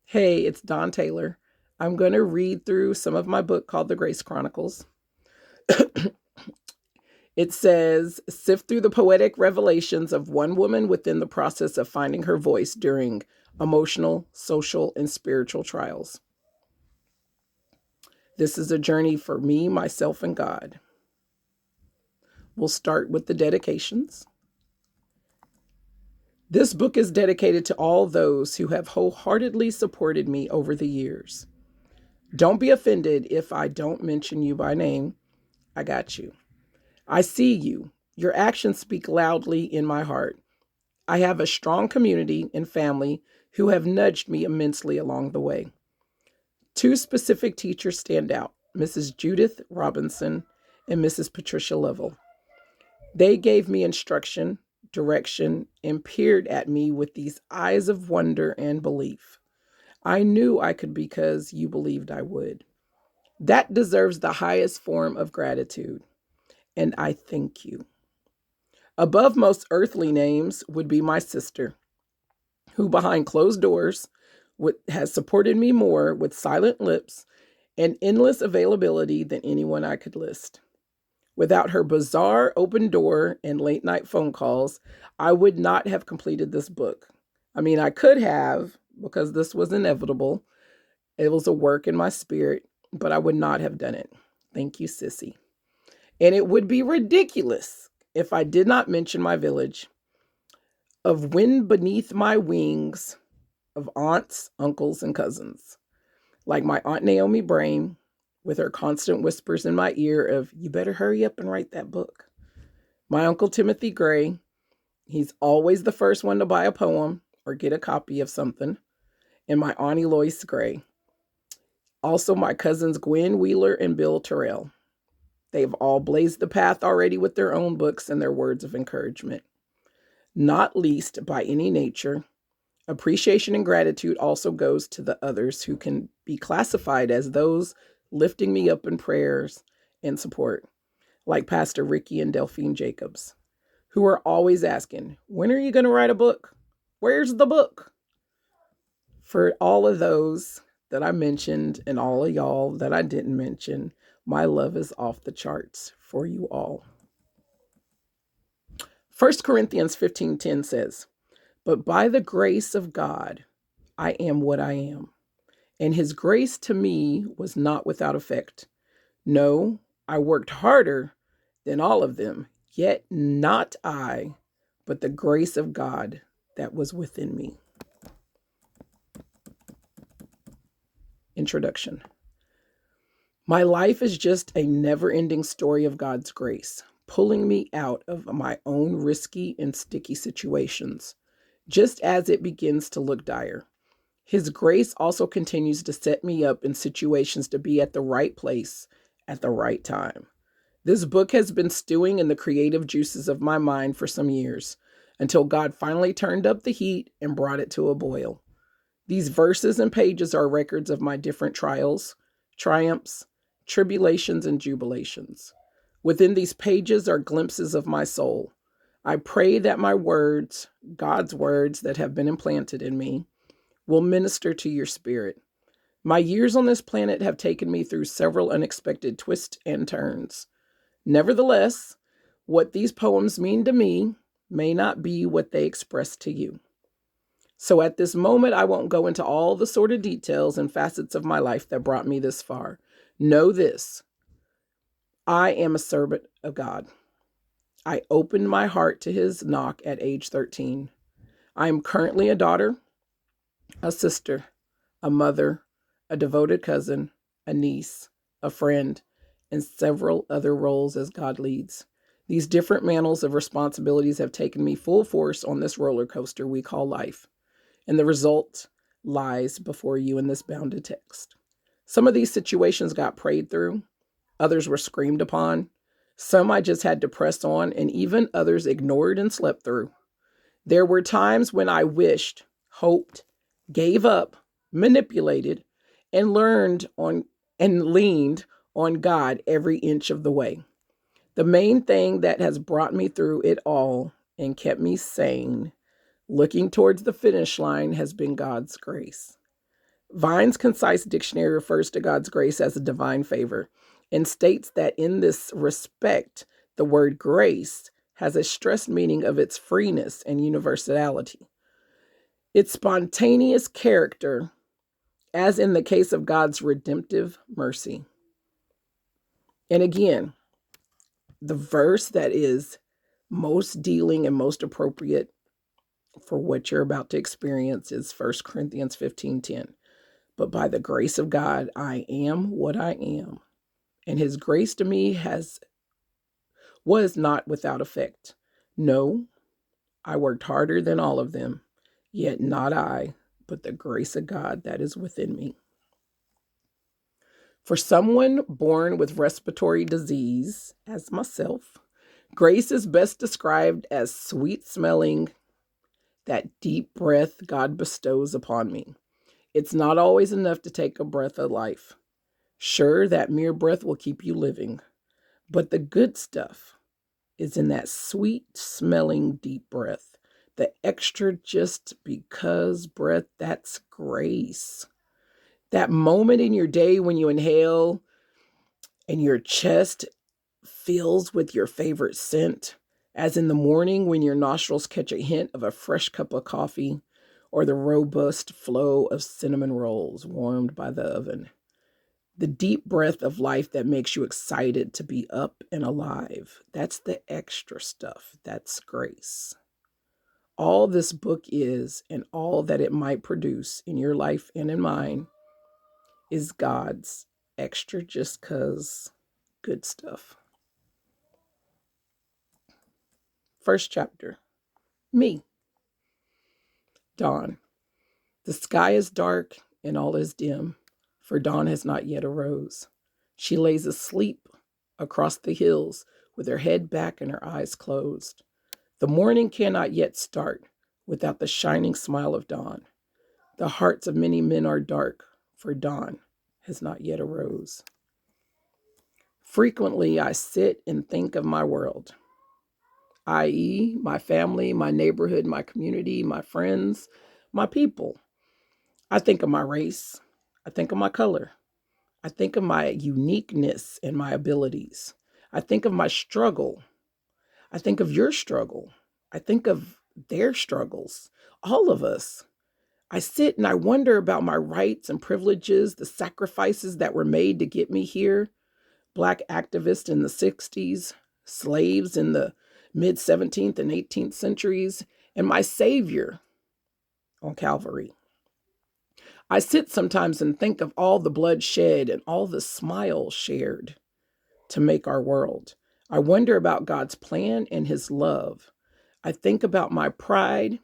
Hey, it's Don Taylor. I'm going to read through some of my book called The Grace Chronicles. It says, sift through the poetic revelations of one woman within the process of finding her voice during emotional, social, and spiritual trials. This is a journey for me, myself, and God. We'll start with the dedications. This book is dedicated to all those who have wholeheartedly supported me over the years. Don't be offended if I don't mention you by name. I got you. I see you. Your actions speak loudly in my heart. I have a strong community and family who have nudged me immensely along the way. Two specific teachers stand out, Mrs. Judith Robinson and Mrs. Patricia Lovell. They gave me instruction, direction, and peered at me with these eyes of wonder and belief. I knew I could because you believed I would. That deserves the highest form of gratitude, and I thank you. Above most earthly names would be my sister, who behind closed doors has supported me more with silent lips and endless availability than anyone I could list. Without her bizarre open door and late night phone calls, I would not have completed this book. I mean, I could have, because this was inevitable. It was a work in my spirit, but I would not have done it. Thank you, Sissy. And it would be ridiculous if I did not mention my village of wind beneath my wings of aunts, uncles, and cousins, like my Aunt Naomi Brain, with her constant whispers in my ear of, you better hurry up and write that book. My Uncle Timothy Gray, he's always the first one to buy a poem or get a copy of something. And my Auntie Lois Gray. Also, my cousins Gwen Wheeler and Bill Terrell. They've all blazed the path already with their own books and their words of encouragement. Not least by any nature, appreciation and gratitude also goes to the others who can be classified as those lifting me up in prayers and support, like Pastor Ricky and Delphine Jacobs, who are always asking, when are you going to write a book? Where's the book? For all of those that I mentioned and all of y'all that I didn't mention, my love is off the charts for you all. 1 Corinthians 15:10 says, but by the grace of God, I am what I am. And his grace to me was not without effect. No, I worked harder than all of them, yet not I, but the grace of God that was within me. Introduction. My life is just a never-ending story of God's grace, pulling me out of my own risky and sticky situations, just as it begins to look dire. His grace also continues to set me up in situations to be at the right place at the right time. This book has been stewing in the creative juices of my mind for some years, until God finally turned up the heat and brought it to a boil. These verses and pages are records of my different trials, triumphs, tribulations, and jubilations. Within these pages are glimpses of my soul. I pray that my words, God's words that have been implanted in me, will minister to your spirit. My years on this planet have taken me through several unexpected twists and turns. Nevertheless, what these poems mean to me may not be what they express to you. So at this moment, I won't go into all the sort of details and facets of my life that brought me this far. Know this: I am a servant of God. I opened my heart to his knock at age 13. I am currently a daughter, a sister, a mother, a devoted cousin, a niece, a friend, and several other roles as God leads. These different mantles of responsibilities have taken me full force on this roller coaster we call life, and the result lies before you in this bounded text. Some of these situations got prayed through, others were screamed upon, some I just had to press on, and even others ignored and slept through. There were times when I wished, hoped, gave up, manipulated, and leaned on God every inch of the way. The main thing that has brought me through it all and kept me sane, looking towards the finish line, has been God's grace. Vine's concise dictionary refers to God's grace as a divine favor and states that in this respect, the word grace has a stressed meaning of its freeness and universality. Its spontaneous character, as in the case of God's redemptive mercy. And again, the verse that is most dealing and most appropriate for what you're about to experience is 1 Corinthians 15:10. But by the grace of God, I am what I am. And his grace to me was not without effect. No, I worked harder than all of them, yet not I, but the grace of God that is within me. For someone born with respiratory disease, as myself, grace is best described as sweet smelling, that deep breath God bestows upon me. It's not always enough to take a breath of life. Sure, that mere breath will keep you living, but the good stuff is in that sweet smelling deep breath. The extra just because breath, that's grace. That moment in your day when you inhale and your chest fills with your favorite scent, as in the morning when your nostrils catch a hint of a fresh cup of coffee or the robust flow of cinnamon rolls warmed by the oven. The deep breath of life that makes you excited to be up and alive. That's the extra stuff. That's grace. All this book is, and all that it might produce in your life and in mine, is God's extra just 'cause good stuff. First chapter. Me. Dawn. The sky is dark and all is dim, for dawn has not yet arose. She lays asleep across the hills with her head back and her eyes closed. The morning cannot yet start without the shining smile of dawn. The hearts of many men are dark, for dawn has not yet arose. Frequently I sit and think of my world, i.e., my family, my neighborhood, my community, my friends, my people. I think of my race. I think of my color. I think of my uniqueness and my abilities. I think of my struggle. I think of your struggle. I think of their struggles, all of us. I sit and I wonder about my rights and privileges, the sacrifices that were made to get me here. Black activists in the 60s, slaves in the mid 17th and 18th centuries, and my Savior on Calvary. I sit sometimes and think of all the blood shed and all the smiles shared to make our world. I wonder about God's plan and his love. I think about my pride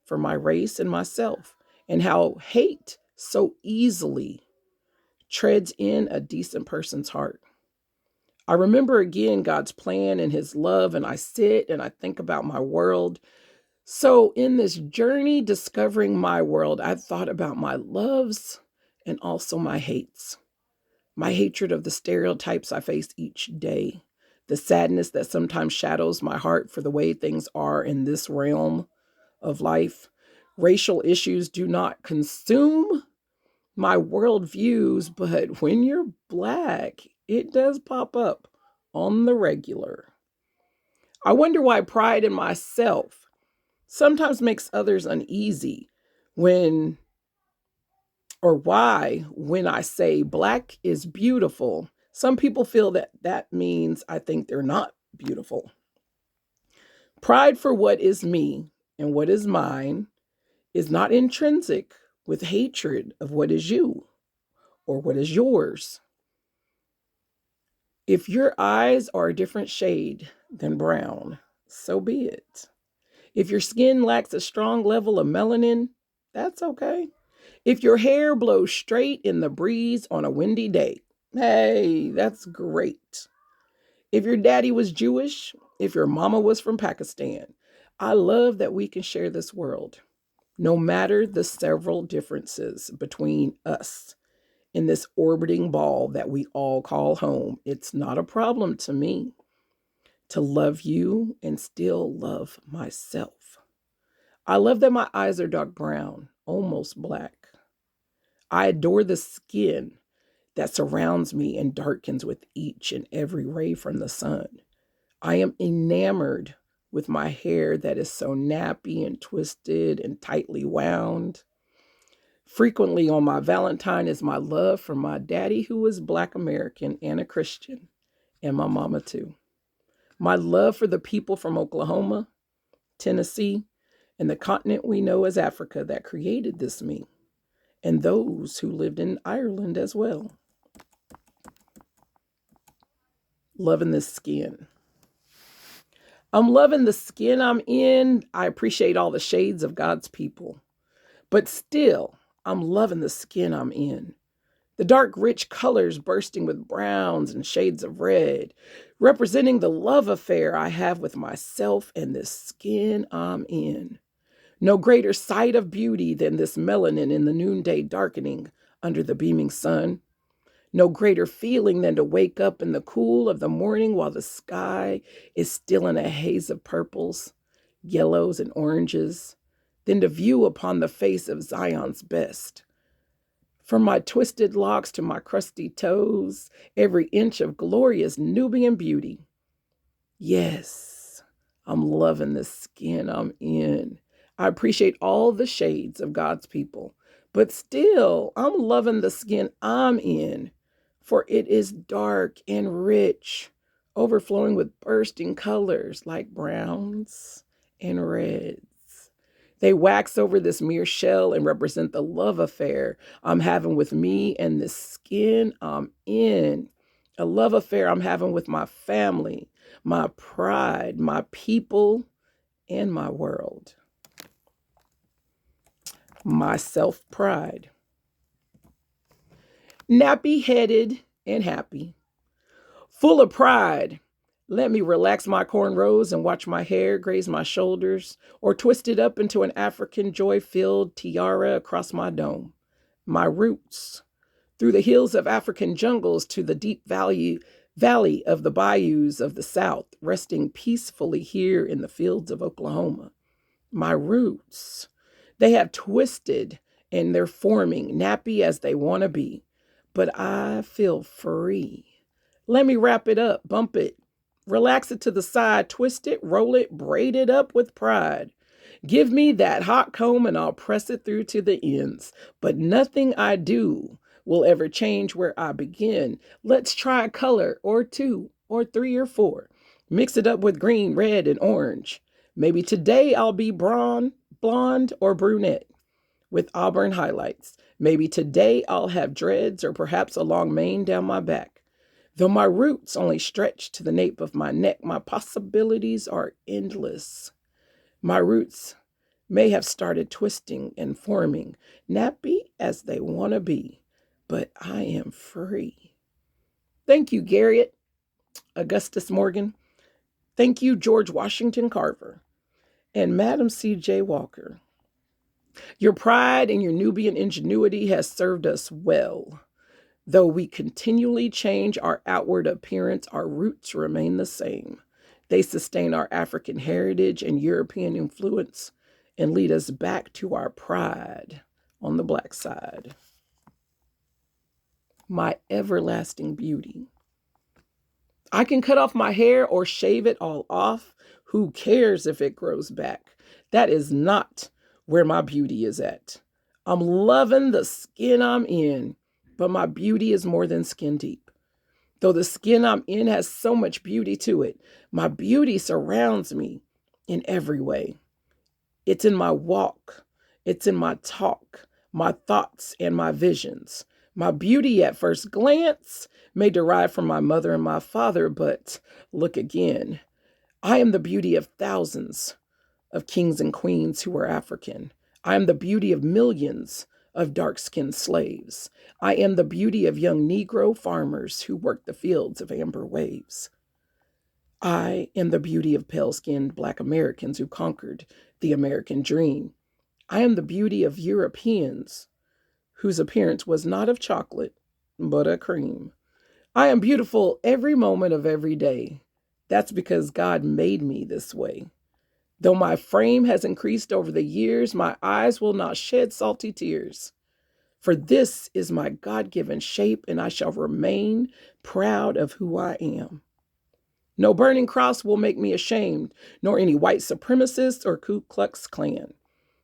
for my race and myself and how hate so easily treads in a decent person's heart. I remember again God's plan and his love, and I sit and I think about my world. So in this journey discovering my world, I've thought about my loves and also my hates. My hatred of the stereotypes I face each day, the sadness that sometimes shadows my heart for the way things are in this realm of life. Racial issues do not consume my worldviews, but when you're Black, it does pop up on the regular. I wonder why pride in myself sometimes makes others uneasy when, or why, when I say Black is beautiful, some people feel that that means I think they're not beautiful. Pride for what is me and what is mine is not intrinsic with hatred of what is you or what is yours. If your eyes are a different shade than brown, so be it. If your skin lacks a strong level of melanin, that's okay. If your hair blows straight in the breeze on a windy day, hey, that's great. If your daddy was Jewish, if your mama was from Pakistan, I love that we can share this world, no matter the several differences between us in this orbiting ball that we all call home. It's not a problem to me to love you and still love myself. I love that my eyes are dark brown, almost black. I adore the skin that surrounds me and darkens with each and every ray from the sun. I am enamored with my hair that is so nappy and twisted and tightly wound. Frequently on my Valentine is my love for my daddy, who is Black American and a Christian, and my mama too. My love for the people from Oklahoma, Tennessee, and the continent we know as Africa that created this me, and those who lived in Ireland as well. Loving this skin. I'm loving the skin I'm in. I appreciate all the shades of God's people. But still, I'm loving the skin I'm in. The dark, rich colors bursting with browns and shades of red, representing the love affair I have with myself and this skin I'm in. No greater sight of beauty than this melanin in the noonday darkening under the beaming sun. No greater feeling than to wake up in the cool of the morning while the sky is still in a haze of purples, yellows, and oranges, than to view upon the face of Zion's best. From my twisted locks to my crusty toes, every inch of glorious Nubian beauty. Yes, I'm loving the skin I'm in. I appreciate all the shades of God's people, but still, I'm loving the skin I'm in, for it is dark and rich, overflowing with bursting colors like browns and reds. They wax over this mere shell and represent the love affair I'm having with me and the skin I'm in. A love affair I'm having with my family, my pride, my people, and my world. My self-pride. Nappy-headed and happy. Full of pride. Let me relax my cornrows and watch my hair graze my shoulders or twist it up into an African joy-filled tiara across my dome. My roots. Through the hills of African jungles to the deep valley of the bayous of the South, resting peacefully here in the fields of Oklahoma. My roots. They have twisted and they're forming, nappy as they want to be, but I feel free. Let me wrap it up, bump it, relax it to the side, twist it, roll it, braid it up with pride. Give me that hot comb and I'll press it through to the ends, but nothing I do will ever change where I begin. Let's try a color or two or three or four. Mix it up with green, red, and orange. Maybe today I'll be blonde, or brunette with auburn highlights. Maybe today I'll have dreads or perhaps a long mane down my back. Though my roots only stretch to the nape of my neck, my possibilities are endless. My roots may have started twisting and forming, nappy as they want to be, but I am free. Thank you, Garrett Augustus Morgan. Thank you, George Washington Carver and Madam C.J. Walker. Your pride and your Nubian ingenuity has served us well. Though we continually change our outward appearance, our roots remain the same. They sustain our African heritage and European influence and lead us back to our pride on the Black side. My everlasting beauty. I can cut off my hair or shave it all off. Who cares if it grows back? That is not where my beauty is at. I'm loving the skin I'm in, but my beauty is more than skin deep. Though the skin I'm in has so much beauty to it, my beauty surrounds me in every way. It's in my walk. It's in my talk, my thoughts, and my visions. My beauty at first glance may derive from my mother and my father, but look again. I am the beauty of thousands of kings and queens who were African. I am the beauty of millions of dark-skinned slaves. I am the beauty of young Negro farmers who worked the fields of amber waves. I am the beauty of pale-skinned Black Americans who conquered the American dream. I am the beauty of Europeans whose appearance was not of chocolate, but a cream. I am beautiful every moment of every day. That's because God made me this way. Though my frame has increased over the years, my eyes will not shed salty tears. For this is my God-given shape, and I shall remain proud of who I am. No burning cross will make me ashamed, nor any white supremacist or Ku Klux Klan.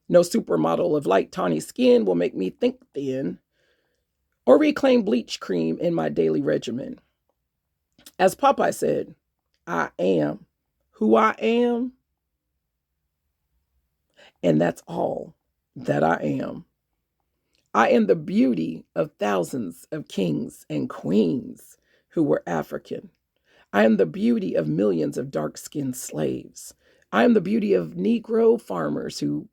No supermodel of light tawny skin will make me think thin or reclaim bleach cream in my daily regimen. As Popeye said, I am who I am, and that's all that I am. I am the beauty of thousands of kings and queens who were African. I am the beauty of millions of dark-skinned slaves. I am the beauty of Negro farmers who